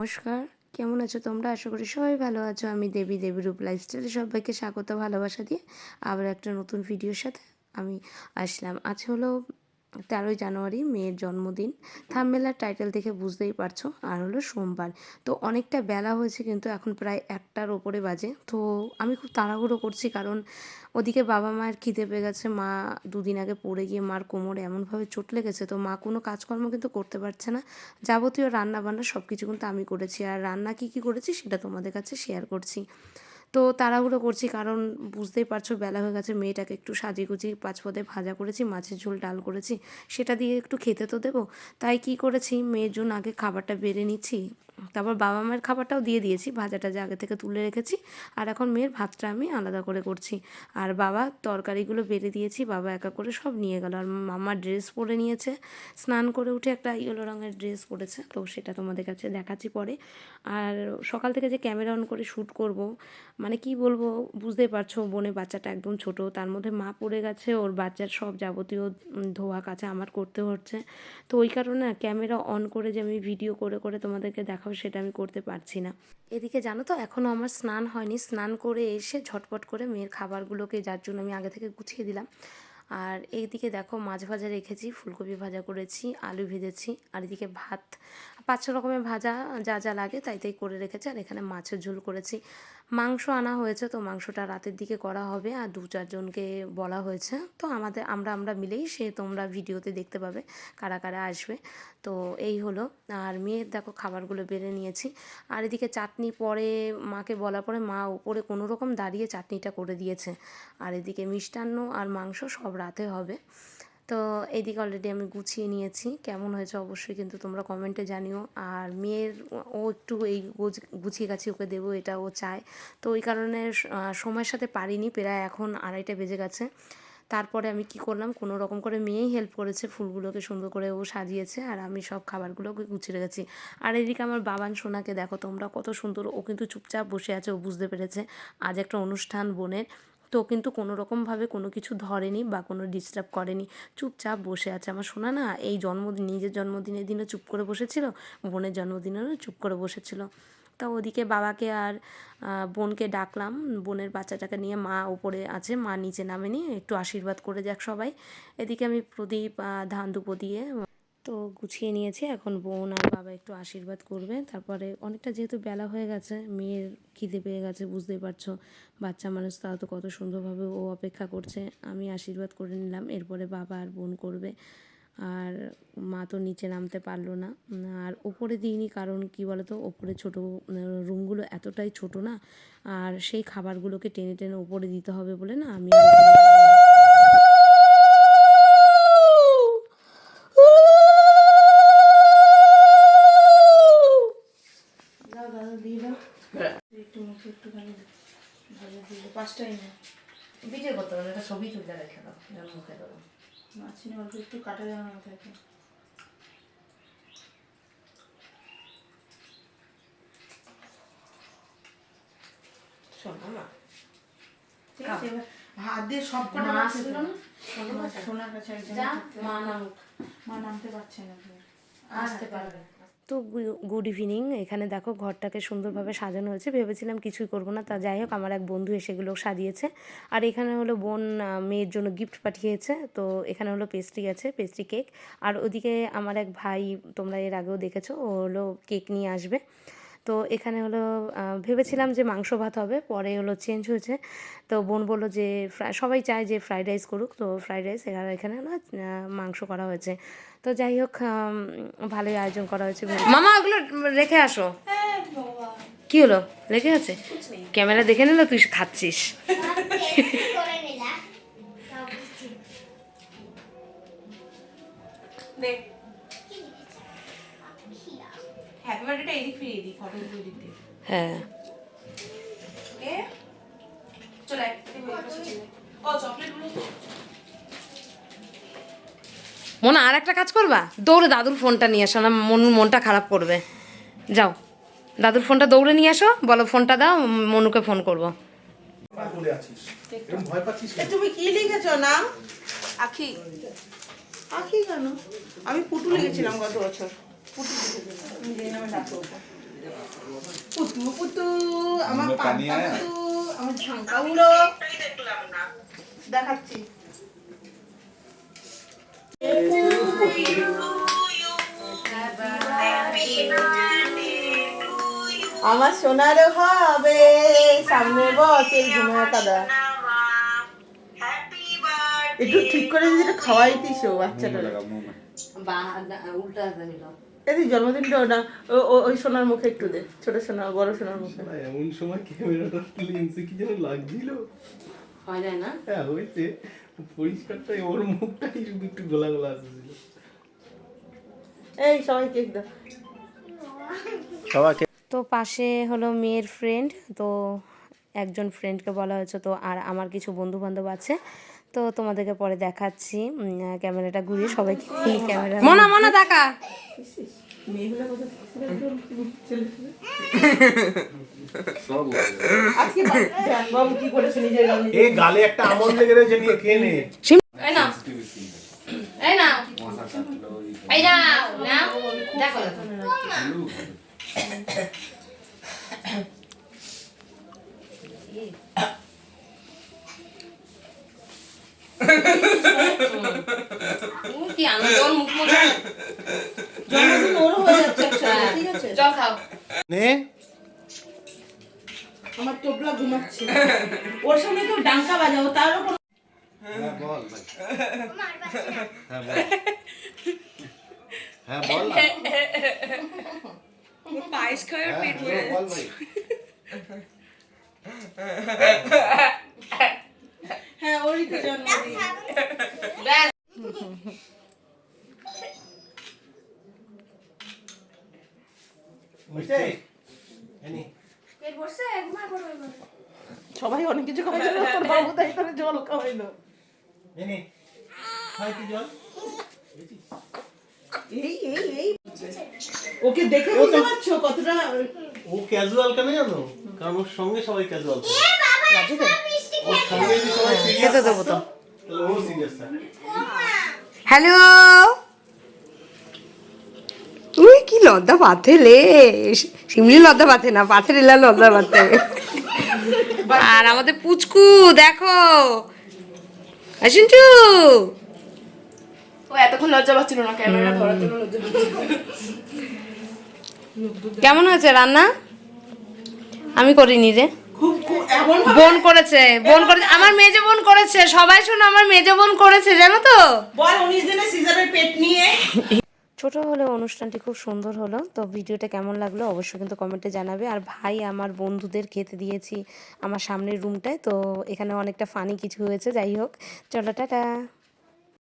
নমস্কার, কেমন আছো তোমরা? আশা করি সবাই ভালো আছো। আমি দেবী রূপ লাইফস্টাইলে সবাইকে স্বাগত ভালোবাসা দিয়ে আবার একটা নতুন ভিডিওর সাথে আমি আসলাম। আজ হলো 13ই জানুয়ারি, মেয়ের জন্মদিন। থাম্বনেল আর টাইটেল দেখে বুঝতেই পারছো। আর হলো সোমবার। তো অনেকটা বেলা হয়েছে, কিন্তু এখন প্রায় 1টার ওপরে বাজে। তো আমি খুব তাড়াহুড়ো করছি, কারণ ওদিকে বাবা মায়ের খিদে পেয়ে গেছে। মা দুদিন আগে পড়ে গিয়ে মার কোমরে এমনভাবে চোট লেগেছে, তো মা কোনো কাজকর্ম কিন্তু করতে পারছে না। যাবতীয় রান্না বান্না সব কিছু কিন্তু আমি করেছি, আর রান্না কী কী করেছি সেটা তোমাদের কাছে শেয়ার করছি। তো তাড়াহুড়ো করছি, কারণ বুঝতেই পারছো বেলা হয়ে গেছে। মেয়েটাকে একটু সাজিয়ে গুছিয়ে পাঁচপদে ভাজা করেছি, মাছের ঝোল ডাল করেছি, সেটা দিয়ে একটু খেতে তো দেবো। তাই কি করেছি, মেয়ের জন্য আগে খাবারটা বেড়ে নিচ্ছি, তারপর বাবা মায়ের খাবারটাও দিয়ে দিয়েছি, ভাজাটা যে আগে থেকে তুলে রেখেছি। আর এখন মেয়ের ভাতটা আমি আলাদা করে করছি। আর বাবা তরকারিগুলো বেড়ে দিয়েছি, বাবা একা করে সব নিয়ে গেল। আর মামা ড্রেস পরে নিয়েছে, স্নান করে উঠে একটা ইয়েলো রঙের ড্রেস পরেছে, তো সেটা তোমাদের কাছে দেখাচ্ছি পরে। আর সকাল থেকে যে ক্যামেরা অন করে শ্যুট করব, মানে কি বলবো, বুঝতেই পারছো, বোনের বাচ্চাটা একদম ছোট, তার মধ্যে মা পড়ে গেছে, ওর বাচ্চার সব যাবতীয় ধোয়া কাচা আমার করতে হচ্ছে। তো ওই কারণে ক্যামেরা অন করে যে আমি ভিডিও করে করে তোমাদেরকে দেখাবো, সেটা আমি করতে পারছি না। এদিকে জানো তো, এখনও আমার স্নান হয়নি। স্নান করে এসে ঝটপট করে মেয়ের খাবারগুলোকে, যার জন্য আমি আগে থেকে গুছিয়ে দিলাম। আর এইদিকে দেখো, মাছ ভাজা রেখেছি, ফুলকপি ভাজা করেছি, আলু ভেজেছি, আর এদিকে ভাত 5-6 রকমের ভাজা যা যা লাগে তাই তাই করে রেখেছি। আর এখানে মাছের ঝোল করেছি। মাংস আনা হয়েছে, তো মাংসটা রাতের দিকে করা হবে। আর 2-4 জনকে বলা হয়েছে, তো আমরা মিলেই সে তোমরা ভিডিওতে দেখতে পাবে কারা কারা আসবে। তো এই হলো। আর মেয়ের দেখো খাবারগুলো বেড়ে নিয়েছি। আর এদিকে চাটনি পরে মাকে বলার পরে মা উপরে কোনো রকম দাঁড়িয়ে চাটনিটা করে দিয়েছে। আর এদিকে মিষ্টান্ন আর মাংস সব রাতে হবে। তো এইদিকে অলরেডি আমি গুছিয়ে নিয়েছি। কেমন হয়েছে অবশ্যই কিন্তু তোমরা কমেন্টে জানিও। আর মেয়ের ও একটু এই গুছিয়ে গাছিয়ে ওকে দেবো, এটা ও চায়। তো ওই কারণে সময়ের সাথে পারিনি, প্রায় এখন 2:30 বেজে গেছে। তারপরে আমি কি করলাম, কোনো রকম করে মেয়েই হেল্প করেছে, ফুলগুলোকে সুন্দর করে ও সাজিয়েছে, আর আমি সব খাবারগুলোকে গুছিয়ে রেখেছি। আর এদিকে আমার বাবান সোনাকে দেখো তোমরা, কত সুন্দর, ও কিন্তু চুপচাপ বসে আছে। ও বুঝতে পেরেছে আজ একটা অনুষ্ঠান বোনের, তো কিন্তু কোনো রকমভাবে কোনো কিছু ধরেনি বা কোনো ডিস্টার্ব করেনি, চুপচাপ বসে আছে। আমার সোনা না, এই জন্মদিন, নিজের জন্মদিনের দিনও চুপ করে বসেছিল, বোনের জন্মদিনেরও চুপ করে বসেছিল। তা ওদিকে বাবাকে আর বোনকে ডাকলাম, বোনের বাচ্চাটাকে নিয়ে। মা ওপরে আছে, মা নিচে নামেনি, একটু আশীর্বাদ করে যাক সবাই। এদিকে আমি প্রদীপ ধান ধূপো দিয়ে তো গুছিয়ে নিয়েছি। এখন বোন আর বাবা একটু আশীর্বাদ করবে, তারপরে অনেকটা যেহেতু বেলা হয়ে গেছে, মেয়ের খিদে পেয়ে গেছে, বুঝতেই পারছো, বাচ্চা মানুষ, তাও তো কত সুন্দরভাবে ও অপেক্ষা করছে। আমি আশীর্বাদ করে নিলাম, এরপরে বাবা আর বোন করবে। আর মা তো নিচে নামতে পারলো না। আর ওপরে দিইনি, কারণ কি বলতো, ওপরে ছোটো রুমগুলো এতটাই ছোট না, আর সেই খাবারগুলোকে টেনে টেনে ওপরে দিতে হবে বলে না, আমি ভিডিও করতে হবে, একটা ছবি তুলে রেখে দাও, মুখে দেবো। মাছিনি অল্প একটু কাটা যেন না থাকে। শোনো মা, ঠিক আছে, হাত দিয়ে সব কটা আসছিল না, সোনার কাছে মা নামতে পারছে না, আসতে পারবে। তো গুড ইভিনিং। এখানে দেখো ঘরটাকে সুন্দরভাবে সাজানো হয়েছে। ভেবেছিলাম কিছুই করবো না, তা যাই হোক, আমার এক বন্ধু এসেগুলো সাজিয়েছে। আর এখানে হলো বোন মেয়ের জন্য গিফট পাঠিয়েছে। তো এখানে হলো পেস্ট্রি আছে, পেস্ট্রি কেক। আর ওদিকে আমার এক ভাই, তোমরা এর আগেও দেখেছো, ও হলো কেক নিয়ে আসবে। তো এখানে হলো ভেবেছিলাম যে মাংস ভাত হবে, পরে হলো চেঞ্জ হয়েছে। তো বোন বললো যে সবাই চায় যে ফ্রাইড রাইস করুক, তো ফ্রাইড রাইস এখানে হলো মাংস করা হয়েছে। তো যাই হোক, ভালোই আয়োজন করা হয়েছে। মামা ওগুলো রেখে আসো। কি হলো, রেখে আছে? ক্যামেরা দেখে নিল তুই খাচ্ছিস। হ্যাঁ, মোনা আর একটা কাজ করবা, দৌড়ে দাদুর ফোনটা নিয়ে আসো, না মনটা খারাপ করবে। যাও, দাদুর ফোনটা দৌড়ে নিয়ে আসো, বলো ফোনটা দাও, মনুকে ফোন করবো। তুমি কি লিখেছো নাম? আখি। আখি কেন? আমি পুটু লিখেছিলাম গত বছর। পুটু লিখেছিলাম। পুতু পুতু আমার মুখে পানি পান্তা আয়া? পুতু আমার ঝাঙ্কা উড়ো দেখাচ্ছি। আমার সোনার হবে সামনে বছর ঘুমে কাদা একটু ঠিক করে যদি এটা খাওয়াই দিস বাচ্চাটা উল্টা হইল। এই জন্মদিনটা না ওই সোনার মুখে একটু দে, ছোট সোনা বড় সোনার মুখে। না, এমন সময় ক্যামেরাটা লেন্সে কি যেন লাগছিল। হয় যায় না? হ্যাঁ হয়েছে, পরিষ্কারটাই ওর মুখটাই শুধু একটু গোলা গোলা আসছিল। এই সবাই কেক দাও। সবাইকে তো পাশে হলো মেয়ের ফ্রেন্ড, তো একজন ফ্রেন্ডকে বলা হয়েছে, তো আর আমার কিছু বন্ধু বান্ধব আছে, তো তোমাদেরকে পরে দেখাচ্ছি। ক্যামেরাটা ঘুরিয়ে সবাইকে এই ক্যামেরা মনা মনা দেখা মেয়েগুলো কত ছেলে সব আজকে বাবু কি করেছে নিজের গালে? এই গালে একটা আমল লেগে রয়েছে, নিয়ে খেয়ে নে। এই নাও এই নাও এই নাও নাও দেখো দেখো কি আনন্দ ওর মুখ মোছা জন্মদিন ওরও হয়ে যাচ্ছে একসাথে, ঠিক আছে? জল খাও। নে আমার টোপলা ঘুমাচ্ছে, ওর সামনে কেউ ডাঙ্কা বাজাও তারও কোনো হ্যাঁ বল ভাই, হ্যাঁ বল, হ্যাঁ বল না। পায়েস খাওয়ার পেট ভরে বল ভাই। হ্যাঁ ওরই তো জন্মদিন। বুঝতে এনি সবাই অনেক কিছু খাওয়াইছিল, তোর বাবু তাই করে জল খাওয়াইলো। এনি খাই কি জল। এই এই এই ওকে দেখে বুঝতে পারছো কতটা ও ক্যাজুয়াল কেন জানো? কারণ ওর সঙ্গে সবাই ক্যাজুয়াল থাকে। ওর সঙ্গে যদি সবাই সিরিয়াস খেতে দেবো তো। তাহলে ও সিরিয়াস থাকে। হ্যালো তুই কি লদ্দা পাথে লে শিমলি লদ্দা পাথে না পাথে রেলা লদ্দা পাথে আর আমাদের পুচকু দেখো আসিনটু ও এতক্ষণ লজ্জা পাচ্ছিল না ক্যামেরা ধরার জন্য লজ্জা পাচ্ছিল। কেমন হয়েছে রান্না? আমি করিনি রে, খুব খুব এমন বোন করেছে আমার মেজো বোন করেছে, সবাই শোনো আমার মেজো বোন করেছে জানো তো। বল 19 দিনে সিজারের পেট নিয়ে। ছোট হলে অনুষ্ঠানটি খুব সুন্দর হলো, তো ভিডিওটা কেমন লাগলো অবশ্যই কিন্তু কমেন্টে জানাবে। আর ভাই আমার বন্ধুদের খেতে দিয়েছি আমার সামনের রুমটায়, তো এখানে অনেকটা ফানি কিছু হয়েছে, যাই হোক চলো টাটা।